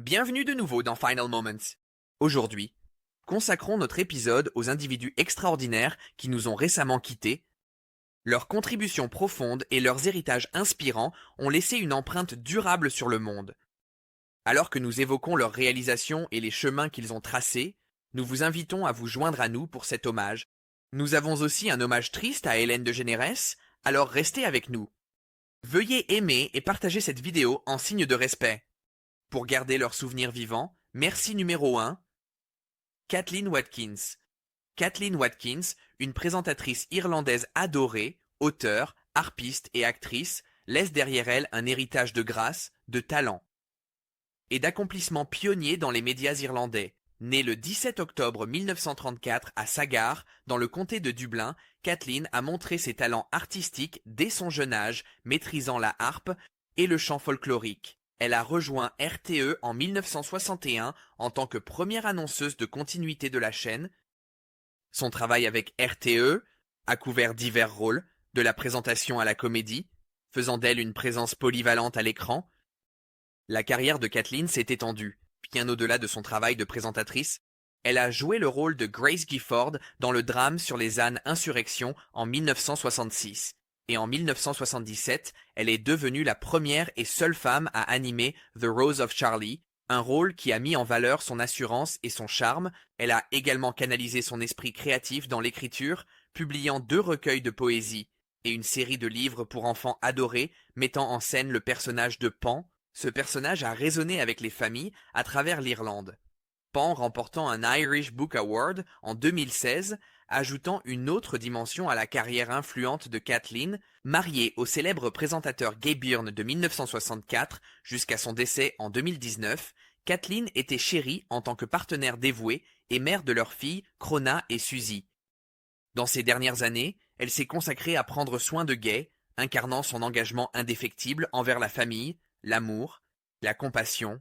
Bienvenue de nouveau dans Final Moments. Aujourd'hui, consacrons notre épisode aux individus extraordinaires qui nous ont récemment quittés. Leurs contributions profondes et leurs héritages inspirants ont laissé une empreinte durable sur le monde. Alors que nous évoquons leurs réalisations et les chemins qu'ils ont tracés, nous vous invitons à vous joindre à nous pour cet hommage. Nous avons aussi un hommage triste à Hélène de Généresse, alors restez avec nous. Veuillez aimer et partager cette vidéo en signe de respect. Pour garder leurs souvenirs vivants, merci numéro 1, Kathleen Watkins. Kathleen Watkins, une présentatrice irlandaise adorée, auteure, harpiste et actrice, laisse derrière elle un héritage de grâce, de talent et d'accomplissements pionniers dans les médias irlandais. Née le 17 octobre 1934 à Sagar, dans le comté de Dublin, Kathleen a montré ses talents artistiques dès son jeune âge, maîtrisant la harpe et le chant folklorique. Elle a rejoint RTE en 1961 en tant que première annonceuse de continuité de la chaîne. Son travail avec RTE a couvert divers rôles, de la présentation à la comédie, faisant d'elle une présence polyvalente à l'écran. La carrière de Kathleen s'est étendue, bien au-delà de son travail de présentatrice. Elle a joué le rôle de Grace Gifford dans le drame sur les ânes Insurrection en 1966. Et en 1977, elle est devenue la première et seule femme à animer The Rose of Charlie, un rôle qui a mis en valeur son assurance et son charme. Elle a également canalisé son esprit créatif dans l'écriture, publiant 2 recueils de poésie et une série de livres pour enfants adorés mettant en scène le personnage de Pan. Ce personnage a résonné avec les familles à travers l'Irlande. Pan remportant un Irish Book Award en 2016, ajoutant une autre dimension à la carrière influente de Kathleen. Mariée au célèbre présentateur Gay Byrne de 1964 jusqu'à son décès en 2019, Kathleen était chérie en tant que partenaire dévoué et mère de leurs filles Crona et Suzy. Dans ces dernières années, elle s'est consacrée à prendre soin de Gay, incarnant son engagement indéfectible envers la famille, l'amour, la compassion.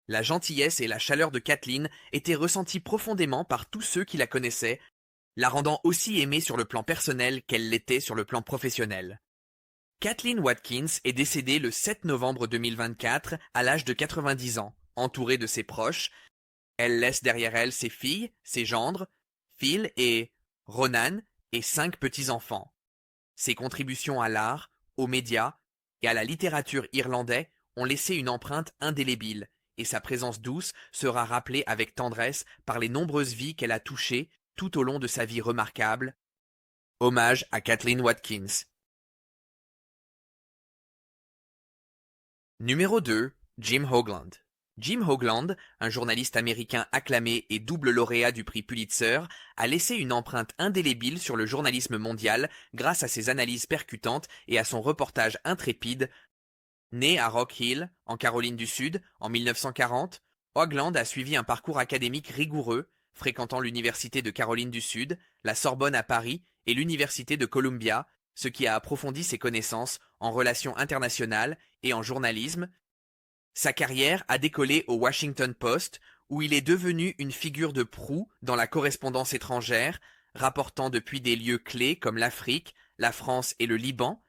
La gentillesse et la chaleur de Kathleen étaient ressenties profondément par tous ceux qui la connaissaient, la rendant aussi aimée sur le plan personnel qu'elle l'était sur le plan professionnel. Kathleen Watkins est décédée le 7 novembre 2024 à l'âge de 90 ans, entourée de ses proches. Elle laisse derrière elle ses filles, ses gendres, Phil et Ronan et 5 petits-enfants. Ses contributions à l'art, aux médias et à la littérature irlandaise ont laissé une empreinte indélébile, et sa présence douce sera rappelée avec tendresse par les nombreuses vies qu'elle a touchées tout au long de sa vie remarquable. Hommage à Kathleen Watkins. Numéro 2, Jim Hoagland. Jim Hoagland, un journaliste américain acclamé et double lauréat du prix Pulitzer, a laissé une empreinte indélébile sur le journalisme mondial grâce à ses analyses percutantes et à son reportage intrépide. Né à Rock Hill, en Caroline du Sud, en 1940, Hoagland a suivi un parcours académique rigoureux, fréquentant l'Université de Caroline du Sud, la Sorbonne à Paris et l'Université de Columbia, ce qui a approfondi ses connaissances en relations internationales et en journalisme. Sa carrière a décollé au Washington Post, où il est devenu une figure de proue dans la correspondance étrangère, rapportant depuis des lieux clés comme l'Afrique, la France et le Liban.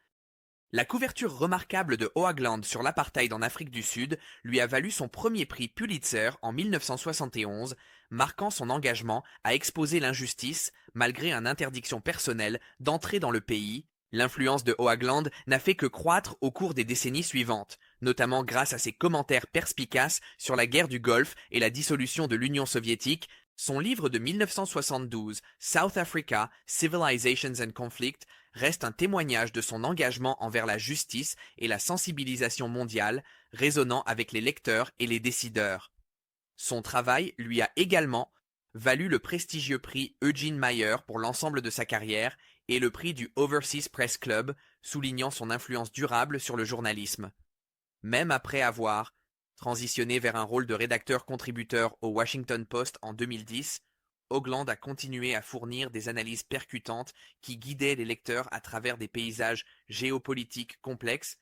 La couverture remarquable de Hoagland sur l'apartheid en Afrique du Sud lui a valu son premier prix Pulitzer en 1971, marquant son engagement à exposer l'injustice malgré une interdiction personnelle d'entrer dans le pays. L'influence de Hoagland n'a fait que croître au cours des décennies suivantes, notamment grâce à ses commentaires perspicaces sur la guerre du Golfe et la dissolution de l'Union soviétique. Son livre de 1972, South Africa, Civilizations and Conflict, reste un témoignage de son engagement envers la justice et la sensibilisation mondiale, résonnant avec les lecteurs et les décideurs. Son travail lui a également valu le prestigieux prix Eugene Meyer pour l'ensemble de sa carrière et le prix du Overseas Press Club, soulignant son influence durable sur le journalisme. Même après avoir transitionné vers un rôle de rédacteur-contributeur au Washington Post en 2010, Hoagland a continué à fournir des analyses percutantes qui guidaient les lecteurs à travers des paysages géopolitiques complexes.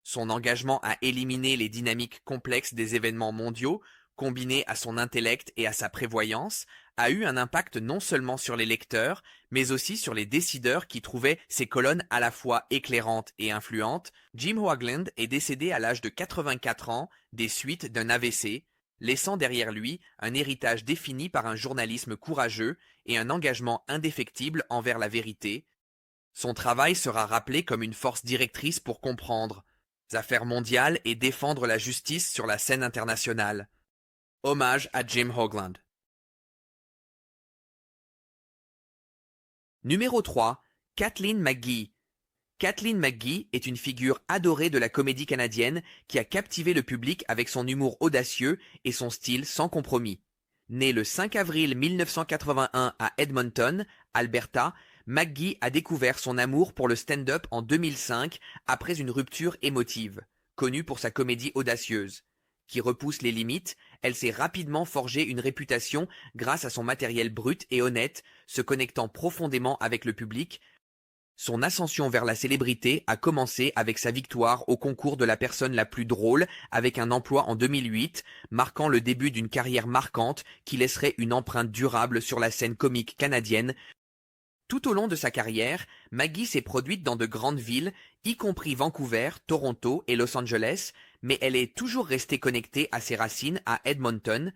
Son engagement à éliminer les dynamiques complexes des événements mondiaux combiné à son intellect et à sa prévoyance, a eu un impact non seulement sur les lecteurs, mais aussi sur les décideurs qui trouvaient ses colonnes à la fois éclairantes et influentes. Jim Hoagland est décédé à l'âge de 84 ans des suites d'un AVC, laissant derrière lui un héritage défini par un journalisme courageux et un engagement indéfectible envers la vérité. Son travail sera rappelé comme une force directrice pour comprendre les affaires mondiales et défendre la justice sur la scène internationale. Hommage à Jim Hoagland. Numéro 3. Kathleen McGee. Kathleen McGee est une figure adorée de la comédie canadienne qui a captivé le public avec son humour audacieux et son style sans compromis. Née le 5 avril 1981 à Edmonton, Alberta, McGee a découvert son amour pour le stand-up en 2005 après une rupture émotive. Connue pour sa comédie audacieuse, qui repousse les limites, elle s'est rapidement forgé une réputation grâce à son matériel brut et honnête, se connectant profondément avec le public. Son ascension vers la célébrité a commencé avec sa victoire au concours de la personne la plus drôle avec un emploi en 2008, marquant le début d'une carrière marquante qui laisserait une empreinte durable sur la scène comique canadienne. Tout au long de sa carrière, McGee s'est produite dans de grandes villes, y compris Vancouver, Toronto et Los Angeles, mais elle est toujours restée connectée à ses racines à Edmonton.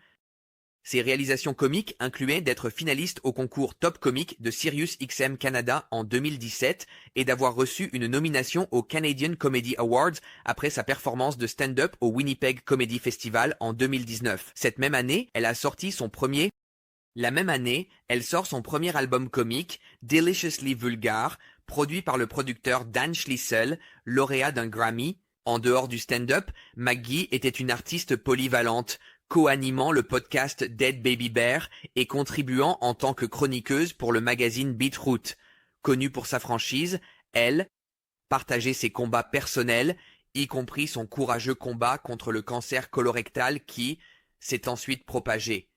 Ses réalisations comiques incluaient d'être finaliste au concours Top Comic de Sirius XM Canada en 2017 et d'avoir reçu une nomination au Canadian Comedy Awards après sa performance de stand-up au Winnipeg Comedy Festival en 2019. Cette même année, elle a sorti son premier. La même année, elle sort son premier album comique, Deliciously Vulgar, produit par le producteur Dan Schlissel, lauréat d'un Grammy. En dehors du stand-up, McGee était une artiste polyvalente, co-animant le podcast Dead Baby Bear et contribuant en tant que chroniqueuse pour le magazine Beetroot. Connue pour sa franchise, elle partageait ses combats personnels, y compris son courageux combat contre le cancer colorectal qui s'est ensuite propagé.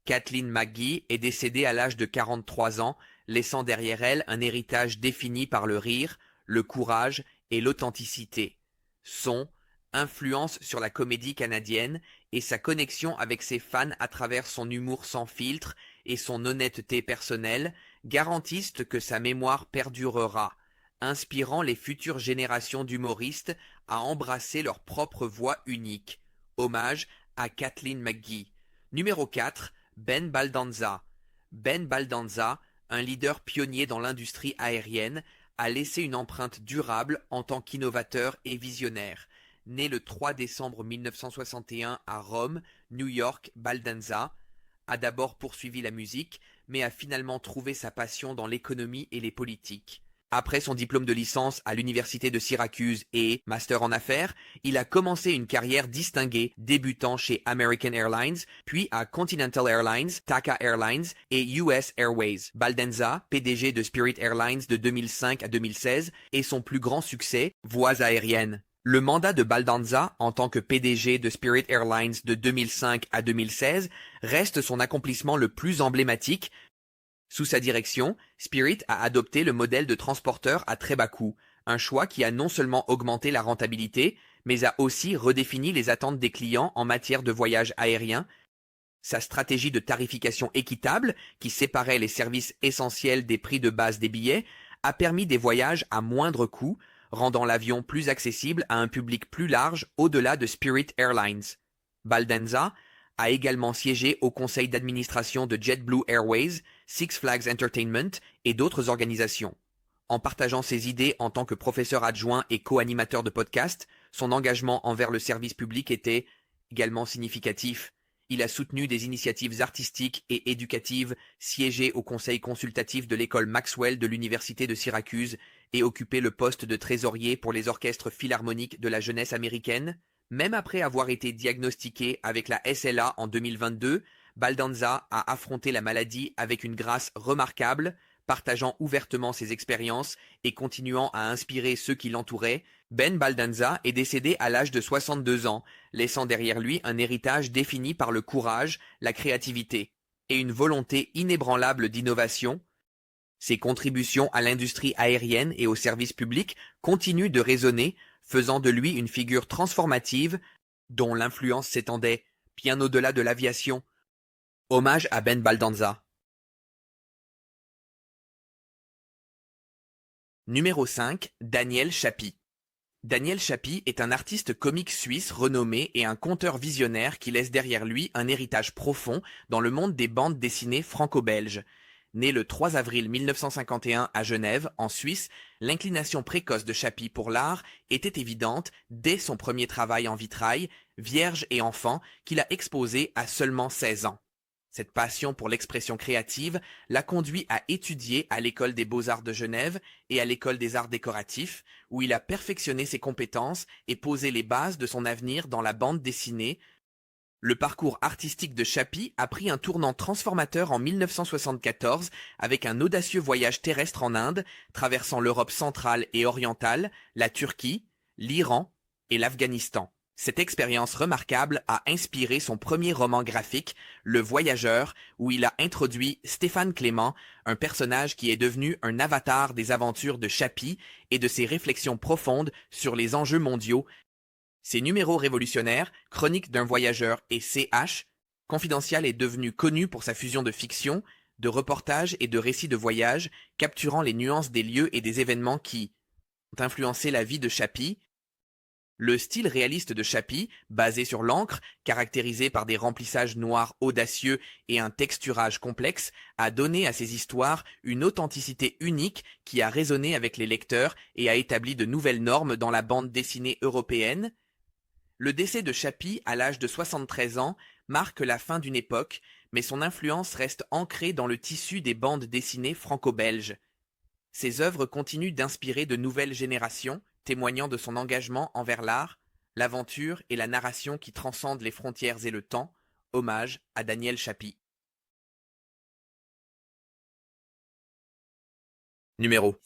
Kathleen McGee est décédée à l'âge de 43 ans, laissant derrière elle un héritage défini par le rire, le courage et l'authenticité. Son influence sur la comédie canadienne et sa connexion avec ses fans à travers son humour sans filtre et son honnêteté personnelle garantissent que sa mémoire perdurera, inspirant les futures générations d'humoristes à embrasser leur propre voix unique. Hommage à Kathleen McGee. Numéro 4. Ben Baldanza. Ben Baldanza, un leader pionnier dans l'industrie aérienne, a laissé une empreinte durable en tant qu'innovateur et visionnaire. Né le 3 décembre 1961 à Rome, New York, Baldanza a d'abord poursuivi la musique, mais a finalement trouvé sa passion dans l'économie et les politiques. Après son diplôme de licence à l'université de Syracuse et master en affaires, il a commencé une carrière distinguée, débutant chez American Airlines, puis à Continental Airlines, TACA Airlines et US Airways. Baldanza, PDG de Spirit Airlines de 2005 à 2016, est son plus grand succès, Voies aériennes. Le mandat de Baldanza en tant que PDG de Spirit Airlines de 2005 à 2016 reste son accomplissement le plus emblématique. Sous sa direction, Spirit a adopté le modèle de transporteur à très bas coût, un choix qui a non seulement augmenté la rentabilité, mais a aussi redéfini les attentes des clients en matière de voyage aérien. Sa stratégie de tarification équitable, qui séparait les services essentiels des prix de base des billets, a permis des voyages à moindre coût, rendant l'avion plus accessible à un public plus large au-delà de Spirit Airlines. Baldanza a également siégé au conseil d'administration de JetBlue Airways, Six Flags Entertainment et d'autres organisations. En partageant ses idées en tant que professeur adjoint et co-animateur de podcast, son engagement envers le service public était également significatif. Il a soutenu des initiatives artistiques et éducatives, siégé au conseil consultatif de l'école Maxwell de l'université de Syracuse et occupé le poste de trésorier pour les orchestres philharmoniques de la jeunesse américaine. Même après avoir été diagnostiqué avec la SLA en 2022, Baldanza a affronté la maladie avec une grâce remarquable, partageant ouvertement ses expériences et continuant à inspirer ceux qui l'entouraient. Ben Baldanza est décédé à l'âge de 62 ans, laissant derrière lui un héritage défini par le courage, la créativité et une volonté inébranlable d'innovation. Ses contributions à l'industrie aérienne et au service public continuent de résonner, faisant de lui une figure transformative dont l'influence s'étendait bien au-delà de l'aviation. Hommage à Ben Baldanza. Numéro 5, Daniel Chapie. Daniel Chapie est un artiste comique suisse renommé et un conteur visionnaire qui laisse derrière lui un héritage profond dans le monde des bandes dessinées franco-belges. Né le 3 avril 1951 à Genève, en Suisse, l'inclination précoce de Chapie pour l'art était évidente dès son premier travail en vitrail, Vierge et enfant, qu'il a exposé à seulement 16 ans. Cette passion pour l'expression créative l'a conduit à étudier à l'École des Beaux-Arts de Genève et à l'École des Arts décoratifs, où il a perfectionné ses compétences et posé les bases de son avenir dans la bande dessinée. Le parcours artistique de Chapie a pris un tournant transformateur en 1974 avec un audacieux voyage terrestre en Inde, traversant l'Europe centrale et orientale, la Turquie, l'Iran et l'Afghanistan. Cette expérience remarquable a inspiré son premier roman graphique, Le Voyageur, où il a introduit Stéphane Clément, un personnage qui est devenu un avatar des aventures de Chapie et de ses réflexions profondes sur les enjeux mondiaux. Ses numéros révolutionnaires, Chronique d'un voyageur et CH, Confidential est devenu connu pour sa fusion de fiction, de reportages et de récits de voyage, capturant les nuances des lieux et des événements qui ont influencé la vie de Chapie. Le style réaliste de Chapie, basé sur l'encre, caractérisé par des remplissages noirs audacieux et un texturage complexe, a donné à ses histoires une authenticité unique qui a résonné avec les lecteurs et a établi de nouvelles normes dans la bande dessinée européenne. Le décès de Chapie à l'âge de 73 ans marque la fin d'une époque, mais son influence reste ancrée dans le tissu des bandes dessinées franco-belges. Ses œuvres continuent d'inspirer de nouvelles générations, témoignant de son engagement envers l'art, l'aventure et la narration qui transcendent les frontières et le temps. Hommage à Daniel Chapie. Numéro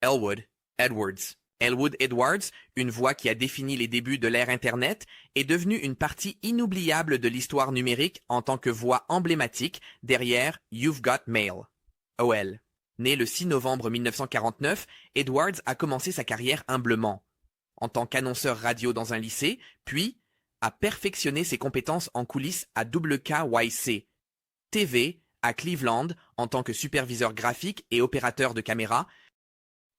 Elwood Edwards. Elwood Edwards, une voix qui a défini les débuts de l'ère Internet, est devenue une partie inoubliable de l'histoire numérique en tant que voix emblématique derrière You've Got Mail. OL. Né le 6 novembre 1949, Edwards a commencé sa carrière humblement, en tant qu'annonceur radio dans un lycée, puis a perfectionné ses compétences en coulisses à WKYC, TV à Cleveland en tant que superviseur graphique et opérateur de caméra.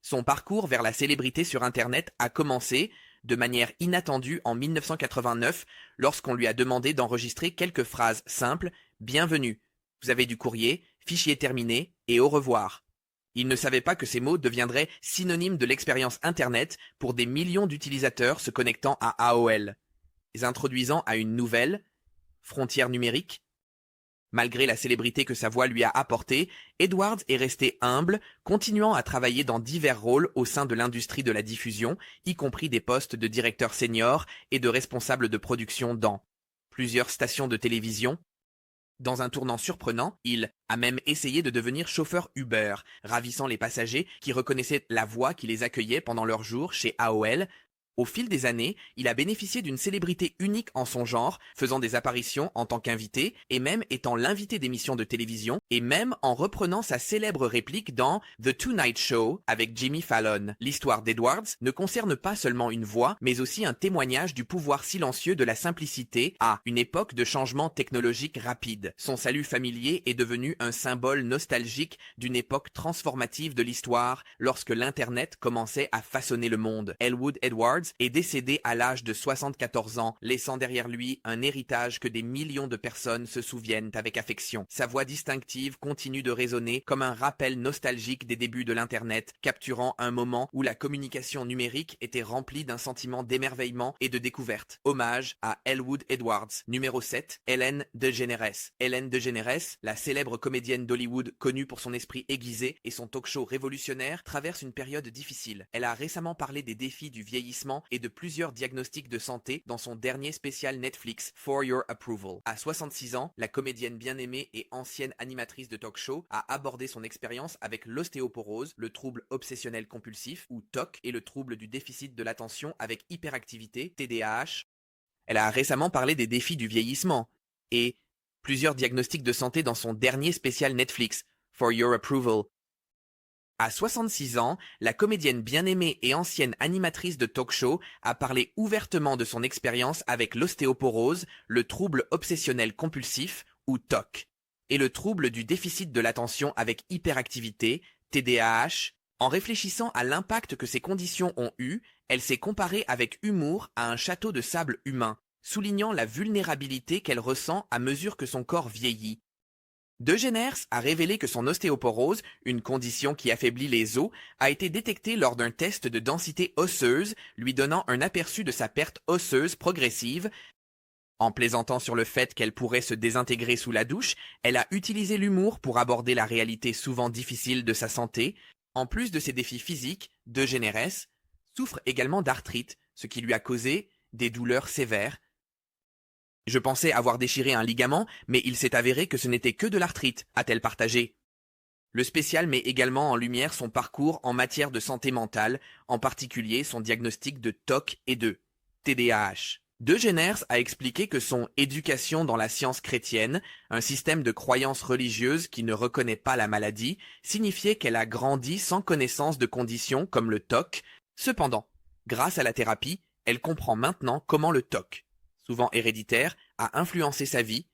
Son parcours vers la célébrité sur Internet a commencé, de manière inattendue en 1989, lorsqu'on lui a demandé d'enregistrer quelques phrases simples « Bienvenue, vous avez du courrier, fichier terminé et au revoir ». Il ne savait pas que ces mots deviendraient synonymes de l'expérience Internet pour des millions d'utilisateurs se connectant à AOL, les introduisant à une nouvelle frontière numérique. Malgré la célébrité que sa voix lui a apportée, Edwards est resté humble, continuant à travailler dans divers rôles au sein de l'industrie de la diffusion, y compris des postes de directeur senior et de responsable de production dans plusieurs stations de télévision. Dans un tournant surprenant, il a même essayé de devenir chauffeur Uber, ravissant les passagers qui reconnaissaient la voix qui les accueillait pendant leur jour chez AOL. Au fil des années, il a bénéficié d'une célébrité unique en son genre, faisant des apparitions en tant qu'invité, et même étant l'invité d'émissions de télévision, et même en reprenant sa célèbre réplique dans The Tonight Show avec Jimmy Fallon. L'histoire d'Edwards ne concerne pas seulement une voix, mais aussi un témoignage du pouvoir silencieux de la simplicité à une époque de changement technologique rapide. Son salut familier est devenu un symbole nostalgique d'une époque transformative de l'histoire, lorsque l'Internet commençait à façonner le monde. Elwood Edwards est décédé à l'âge de 74 ans, laissant derrière lui un héritage que des millions de personnes se souviennent avec affection. Sa voix distinctive continue de résonner comme un rappel nostalgique des débuts de l'Internet, capturant un moment où la communication numérique était remplie d'un sentiment d'émerveillement et de découverte. Hommage à Elwood Edwards. Numéro 7, Ellen DeGeneres. Ellen DeGeneres, la célèbre comédienne d'Hollywood connue pour son esprit aiguisé et son talk-show révolutionnaire, traverse une période difficile. Elle a récemment parlé des défis du vieillissement et de plusieurs diagnostics de santé dans son dernier spécial Netflix, For Your Approval. À 66 ans, la comédienne bien-aimée et ancienne animatrice de talk-show a abordé son expérience avec l'ostéoporose, le trouble obsessionnel compulsif, ou TOC, et le trouble du déficit de l'attention avec hyperactivité, TDAH. Elle a récemment parlé des défis du vieillissement et plusieurs diagnostics de santé dans son dernier spécial Netflix, For Your Approval. À 66 ans, la comédienne bien-aimée et ancienne animatrice de talk-show a parlé ouvertement de son expérience avec l'ostéoporose, le trouble obsessionnel compulsif, ou TOC, et le trouble du déficit de l'attention avec hyperactivité, TDAH. En réfléchissant à l'impact que ces conditions ont eu, elle s'est comparée avec humour à un château de sable humain, soulignant la vulnérabilité qu'elle ressent à mesure que son corps vieillit. DeGeneres a révélé que son ostéoporose, une condition qui affaiblit les os, a été détectée lors d'un test de densité osseuse, lui donnant un aperçu de sa perte osseuse progressive. En plaisantant sur le fait qu'elle pourrait se désintégrer sous la douche, elle a utilisé l'humour pour aborder la réalité souvent difficile de sa santé. En plus de ses défis physiques, DeGeneres souffre également d'arthrite, ce qui lui a causé des douleurs sévères. Je pensais avoir déchiré un ligament, mais il s'est avéré que ce n'était que de l'arthrite, a-t-elle partagé. Le spécial met également en lumière son parcours en matière de santé mentale, en particulier son diagnostic de TOC et de TDAH. DeGeneres a expliqué que son éducation dans la science chrétienne, un système de croyances religieuses qui ne reconnaît pas la maladie, signifiait qu'elle a grandi sans connaissance de conditions comme le TOC. Cependant, grâce à la thérapie, elle comprend maintenant comment le TOC, souvent héréditaire, a influencé sa vie,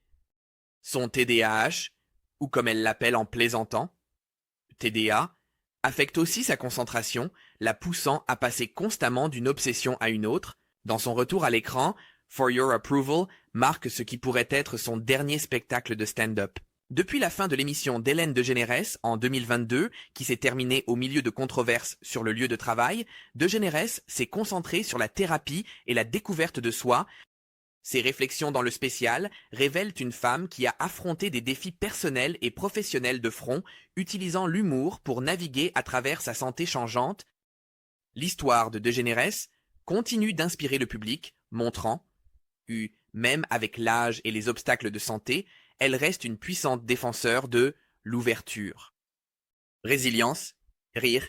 son TDAH, ou comme elle l'appelle en plaisantant, TDA, affecte aussi sa concentration, la poussant à passer constamment d'une obsession à une autre. Dans son retour à l'écran, For Your Approval marque ce qui pourrait être son dernier spectacle de stand-up. Depuis la fin de l'émission d'Hélène DeGeneres en 2022, qui s'est terminée au milieu de controverses sur le lieu de travail, DeGeneres s'est concentré sur la thérapie et la découverte de soi. Ses réflexions dans le spécial révèlent une femme qui a affronté des défis personnels et professionnels de front, utilisant l'humour pour naviguer à travers sa santé changeante. L'histoire de DeGeneres continue d'inspirer le public, montrant que, même avec l'âge et les obstacles de santé, elle reste une puissante défenseur de l'ouverture. Résilience, rire